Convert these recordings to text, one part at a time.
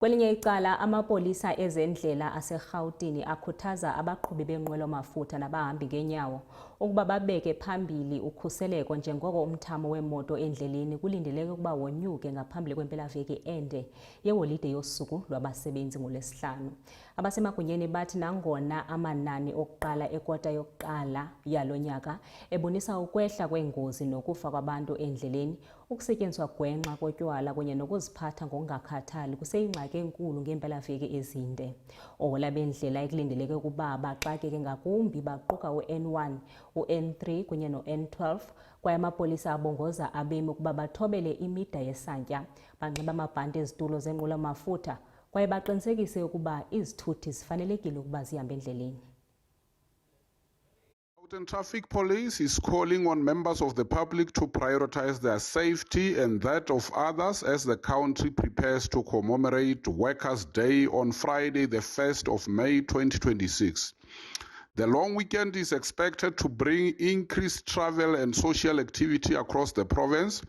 Kwelinye icala amapolisa ezendlela aseGauteng akhuthaza abaqhubi benqwelo mafutha nabahambi ngeenyawo ukuba babeke phambili ukhuseleko njengoko umthamo wemoto endleleni kulindeleke ukuba wonyuke ngaphambili kwempelaveki ende yeholide yosuku lwabasebenzi ngoLwesihlanu. Abasemagunyeni bathi nangona amanani okuqala ekota yokuqala yalo nyaka ebonisa ukwehla kweengozi nokufa kwabantu endleleni, ukusetyenziswa gwenxa kotywala kunye nokuziphatha ngokungakhathali kuseyingxaki enkulu ngeempelaveki ezinde. Oohola bendlela ekulindeleke ukuba baxakeke ngakumbi baquka uN1, uN3 kunye noN12, kwaye amapolisa abongoza abemi ukuba bathobele imida yesantya, banxiba amabhanti ezitulo zenqwelomafutha kwaye baqinisekise ukuba izithuthi zifanelekile ukuba zihambe endleleni. Gauteng Traffic Police is calling on members of the public to prioritize their safety and that of others as the country prepares to commemorate Workers' Day on Friday, the 1st of May 2026. The long weekend is expected to bring increased travel and social activity across the province.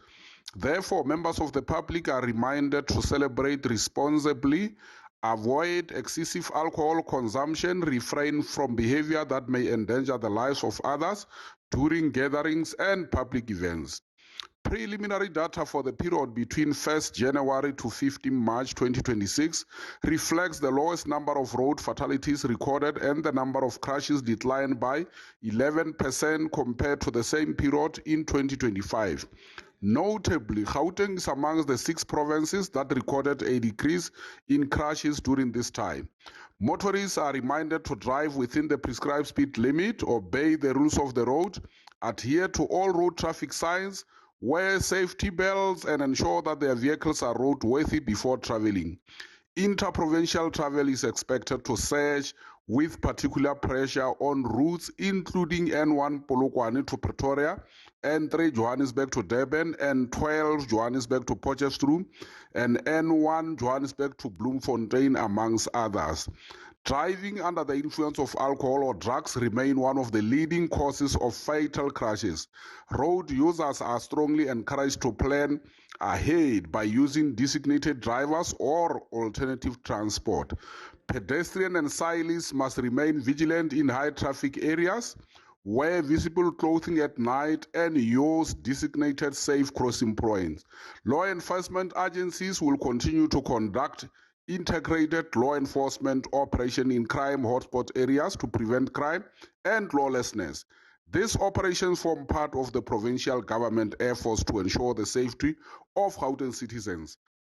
Therefore, members of the public are reminded to celebrate responsibly, avoid excessive alcohol consumption, refrain from behavior that may endanger the lives of others during gatherings and public events. Preliminary data for the period between 1st January to 15 March 2026 reflects the lowest number of road fatalities recorded and the number of crashes declined by 11% compared to the same period in 2025. Notably, Gauteng is amongst the 6 provinces that recorded a decrease in crashes during this time. Motorists are reminded to drive within the prescribed speed limit, obey the rules of the road, adhere to all road traffic signs, wear safety belts, and ensure that their vehicles are roadworthy before traveling. Interprovincial travel is expected to surge with particular pressure on routes including N1 Polokwane to Pretoria, N3 Johannesburg to Durban, N12 Johannesburg to Potchefstroom, and N1 Johannesburg to Bloemfontein, amongst others. Driving under the influence of alcohol or drugs remain one of the leading causes of fatal crashes. Road users are strongly encouraged to plan ahead by using designated drivers or alternative transport. Pedestrians and cyclists must remain vigilant in high traffic areas, wear visible clothing at night, and use designated safe crossing points. Law enforcement agencies will continue to conduct integrated law enforcement operation in crime hotspot areas to prevent crime and lawlessness. These operations form part of the provincial government efforts to ensure the safety of Gauteng citizens.